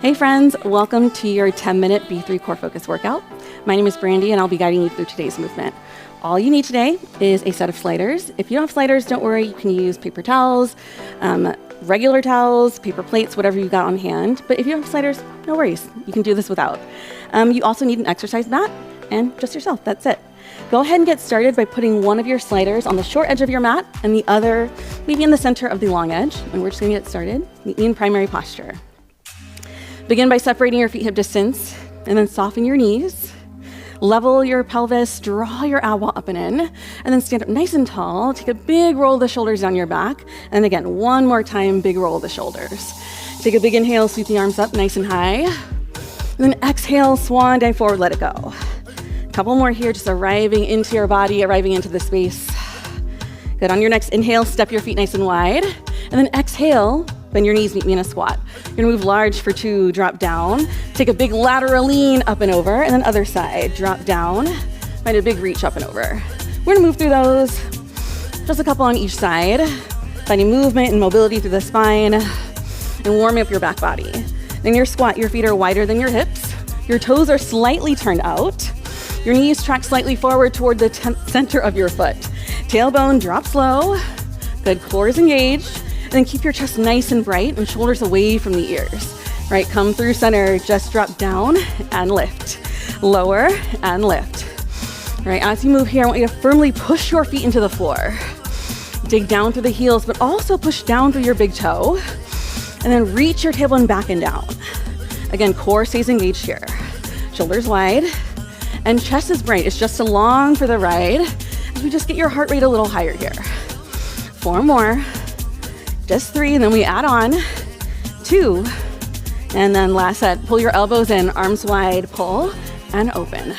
Hey friends, welcome to your 10-minute B3 Core Focus workout. My name is Brandy and I'll be guiding you through today's movement. All you need today is a set of sliders. If you don't have sliders, don't worry, you can use paper towels, regular towels, paper plates, whatever you've got on hand. But if you don't have sliders, no worries, you can do this without. You also need an exercise mat and just yourself, that's it. Go ahead and get started by putting one of your sliders on the short edge of your mat and the other maybe in the center of the long edge. And we're just gonna get started. Meet me in primary posture. Begin by separating your feet hip distance and then soften your knees. Level your pelvis, draw your ab wall up and in, and then stand up nice and tall. Take a big roll of the shoulders down your back. And again, one more time, big roll of the shoulders. Take a big inhale, sweep the arms up nice and high. And then exhale, swan dive forward, let it go. A couple more here, just arriving into your body, arriving into the space. Good, on your next inhale, step your feet nice and wide. And then exhale, bend your knees, meet me in a squat. You're gonna move large for 2, drop down. Take a big lateral lean up and over, and then other side, drop down. Find a big reach up and over. We're gonna move through those, just a couple on each side. Finding movement and mobility through the spine, and warming up your back body. In your squat, your feet are wider than your hips. Your toes are slightly turned out. Your knees track slightly forward toward the center of your foot. Tailbone drops low. Good, core is engaged. And then keep your chest nice and bright and shoulders away from the ears. Right, come through center, just drop down and lift. Lower and lift. Right, as you move here, I want you to firmly push your feet into the floor. Dig down through the heels, but also push down through your big toe. And then reach your tailbone back and down. Again, core stays engaged here. Shoulders wide. And chest is bright. It's just along for the ride as we just get your heart rate a little higher here. 4 more. Just 3, and then we add on 2. And then last set, pull your elbows in, arms wide, pull and open.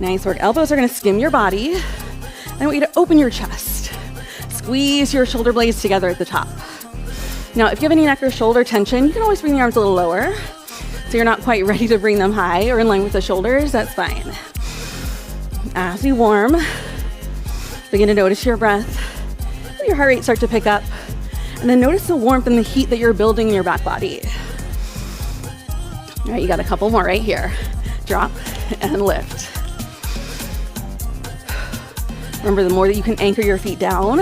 Nice work. Elbows are gonna skim your body. And I want you to open your chest. Squeeze your shoulder blades together at the top. Now, if you have any neck or shoulder tension, you can always bring the arms a little lower. So you're not quite ready to bring them high or in line with the shoulders, that's fine. As we warm, begin to notice your breath. Let your heart rate start to pick up. And then notice the warmth and the heat that you're building in your back body. All right, you got a couple more right here. Drop and lift. Remember, the more that you can anchor your feet down,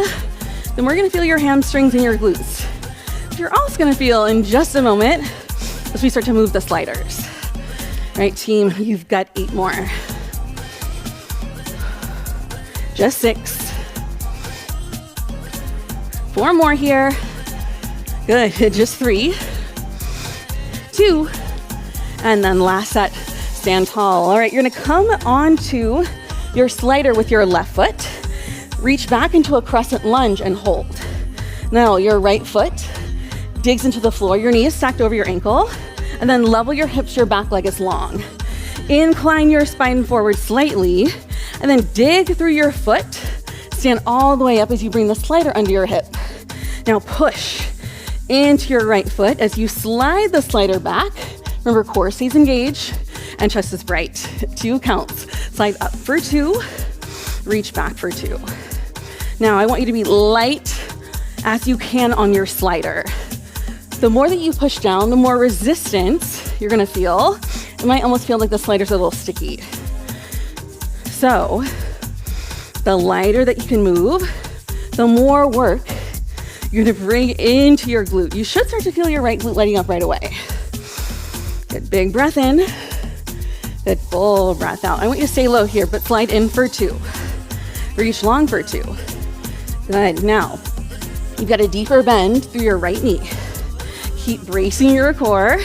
the more you're gonna feel your hamstrings and your glutes. You're also gonna feel in just a moment as we start to move the sliders. All right, team, you've got 8 more. Just 6. 4 more here. Good, just 3. 2. And then last set, stand tall. All right, you're gonna come onto your slider with your left foot. Reach back into a crescent lunge and hold. Now, your right foot digs into the floor. Your knee is stacked over your ankle. And then level your hips, your back leg is long. Incline your spine forward slightly. And then dig through your foot. Stand all the way up as you bring the slider under your hip. Now push into your right foot as you slide the slider back. Remember, core stays engaged and chest is bright. 2 counts. Slide up for 2, reach back for 2. Now I want you to be light as you can on your slider. The more that you push down, the more resistance you're gonna feel. It might almost feel like the slider's a little sticky. So, the lighter that you can move, the more work you're gonna bring into your glute. You should start to feel your right glute lighting up right away. Good, big breath in. Good, full breath out. I want you to stay low here, but slide in for 2. Reach long for 2. Good, now, you've got a deeper bend through your right knee. Keep bracing your core.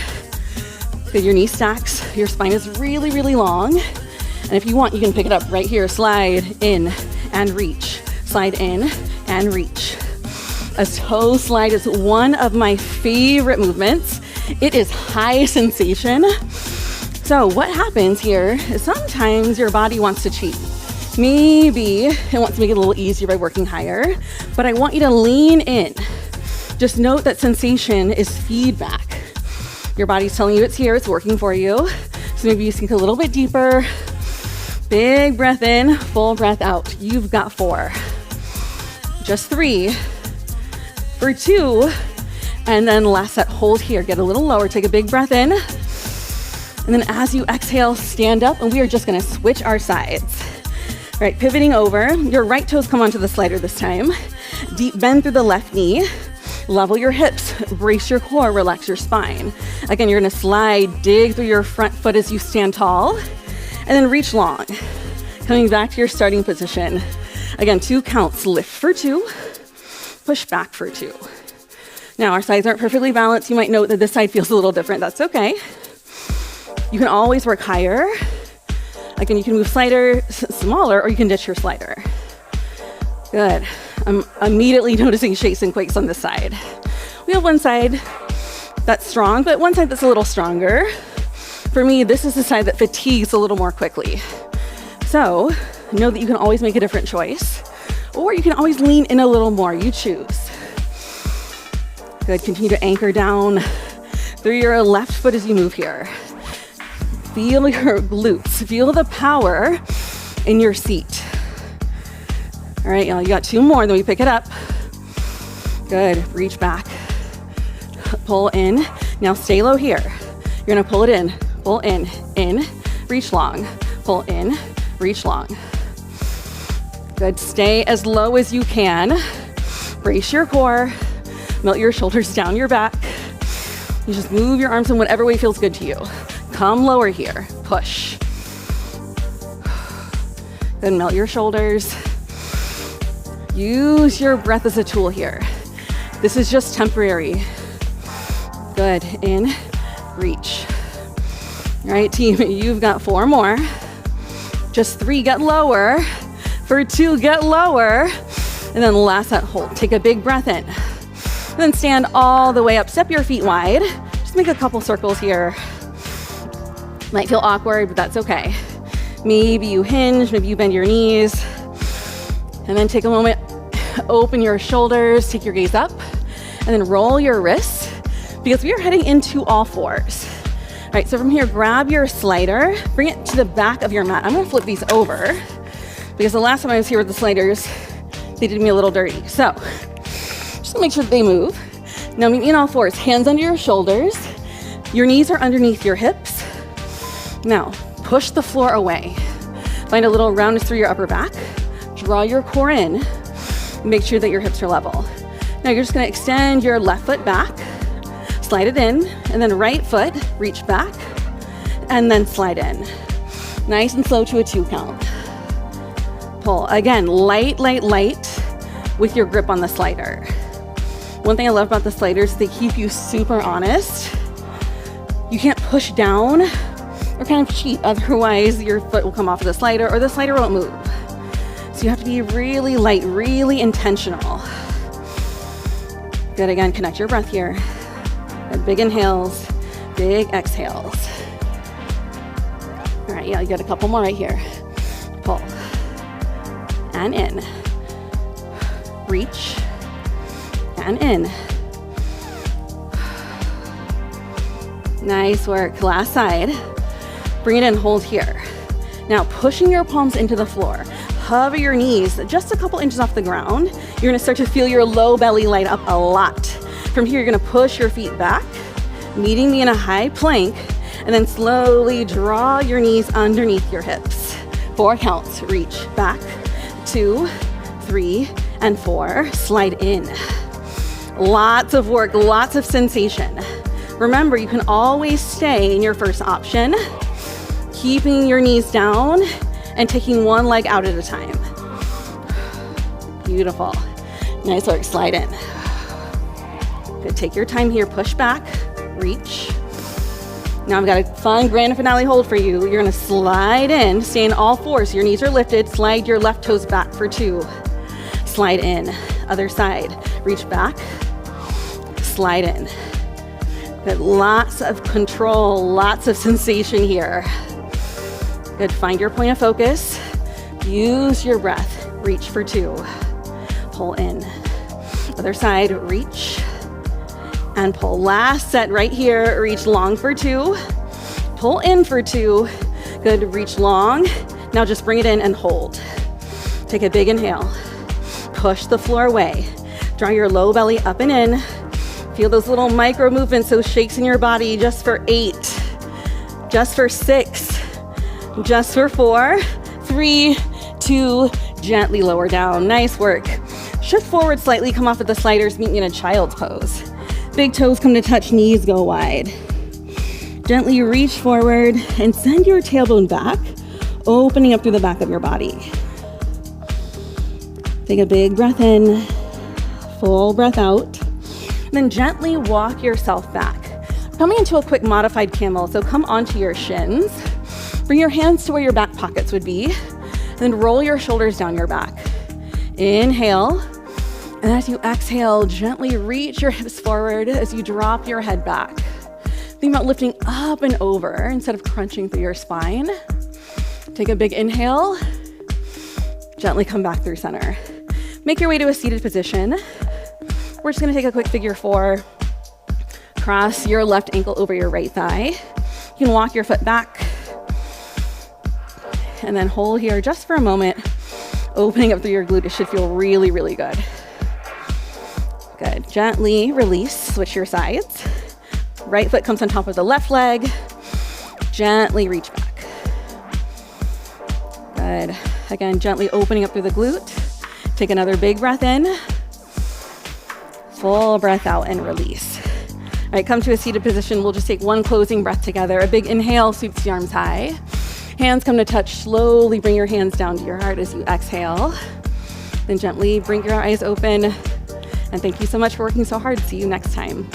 Good, your knee stacks. Your spine is really, really long. And if you want, you can pick it up right here. Slide in and reach. Slide in and reach. A toe slide is one of my favorite movements. It is high sensation. So what happens here is sometimes your body wants to cheat. Maybe it wants to make it a little easier by working higher, but I want you to lean in. Just note that sensation is feedback. Your body's telling you it's here, it's working for you. So maybe you sink a little bit deeper. Big breath in, full breath out. You've got 4. Just 3. For 2. And then last set, hold here. Get a little lower. Take a big breath in. And then as you exhale, stand up, and we are just gonna switch our sides. All right, pivoting over. Your right toes come onto the slider this time. Deep bend through the left knee. Level your hips, brace your core, relax your spine. Again, you're gonna slide, dig through your front foot as you stand tall, and then reach long. Coming back to your starting position. Again, 2 counts, lift for 2, push back for 2. Now, our sides aren't perfectly balanced. You might note that this side feels a little different. That's okay. You can always work higher. Again, you can move slider smaller, or you can ditch your slider. Good. I'm immediately noticing shakes and quakes on this side. We have one side that's strong, but one side that's a little stronger. For me, this is the side that fatigues a little more quickly. So know that you can always make a different choice, or you can always lean in a little more. You choose. Good. Continue to anchor down through your left foot as you move here. Feel your glutes. Feel the power in your seat. All right, y'all, you got 2 more, then we pick it up. Good, reach back, pull in. Now stay low here. You're gonna pull it in, reach long, pull in, reach long. Good, stay as low as you can. Brace your core, melt your shoulders down your back. You just move your arms in whatever way feels good to you. Come lower here, push. Then melt your shoulders. Use your breath as a tool here. This is just temporary. Good, in, reach. All right, team, you've got 4 more. Just 3, get lower. For 2, get lower. And then last set, hold. Take a big breath in. And then stand all the way up. Step your feet wide. Just make a couple circles here. Might feel awkward, but that's okay. Maybe you hinge, maybe you bend your knees. And then take a moment, open your shoulders, take your gaze up, and then roll your wrists, because we are heading into all 4s. All right, so from here, grab your slider, bring it to the back of your mat. I'm gonna flip these over, because the last time I was here with the sliders, they did me a little dirty. So, just to make sure that they move. Now meet me in all 4s, hands under your shoulders, your knees are underneath your hips. Now, push the floor away. Find a little roundness through your upper back. Draw your core in, make sure that your hips are level. Now you're just gonna extend your left foot back, slide it in, and then right foot, reach back, and then slide in. Nice and slow to a 2 count. Pull, again, light, light, light with your grip on the slider. One thing I love about the sliders is they keep you super honest. You can't push down or kind of cheat, otherwise your foot will come off of the slider or the slider won't move. So you have to be really light, really intentional. Good, again, connect your breath here. Good, big inhales, big exhales. All right, yeah, you got a couple more right here. Pull, and in. Reach, and in. Nice work, last side. Bring it in, hold here. Now pushing your palms into the floor. Hover your knees just a couple inches off the ground. You're gonna start to feel your low belly light up a lot. From here, you're gonna push your feet back, meeting me in a high plank, and then slowly draw your knees underneath your hips. 4 counts, reach back, 2, 3, and 4, slide in. Lots of work, lots of sensation. Remember, you can always stay in your first option, keeping your knees down and taking one leg out at a time. Beautiful. Nice work, slide in. Good, take your time here, push back, reach. Now I've got a fun grand finale hold for you. You're gonna slide in, stay in all 4s. Your knees are lifted, slide your left toes back for 2. Slide in, other side. Reach back, slide in. Good, lots of control, lots of sensation here. Good, find your point of focus. Use your breath, reach for 2. Pull in. Other side, reach and pull. Last set right here, reach long for 2. Pull in for 2. Good, reach long. Now just bring it in and hold. Take a big inhale. Push the floor away. Draw your low belly up and in. Feel those little micro movements, those shakes in your body, just for 8, just for 6, just for 4, 3, 2, gently lower down. Nice work. Shift forward slightly, come off of the sliders, meet me in a child's pose. Big toes come to touch, knees go wide. Gently reach forward and send your tailbone back, opening up through the back of your body. Take a big breath in, full breath out. Then gently walk yourself back. Coming into a quick modified camel, so come onto your shins. Bring your hands to where your back pockets would be. Then roll your shoulders down your back. Inhale. And as you exhale, gently reach your hips forward as you drop your head back. Think about lifting up and over instead of crunching through your spine. Take a big inhale. Gently come back through center. Make your way to a seated position. We're just gonna take a quick figure 4. Cross your left ankle over your right thigh. You can walk your foot back. And then hold here just for a moment, opening up through your glute. It should feel really, really good. Good. Gently release, switch your sides. Right foot comes on top of the left leg. Gently reach back. Good. Again, gently opening up through the glute. Take another big breath in. Full breath out and release. All right, come to a seated position. We'll just take one closing breath together. A big inhale, sweeps the arms high. Hands come to touch. Slowly bring your hands down to your heart as you exhale. Then gently bring your eyes open. And thank you so much for working so hard. See you next time.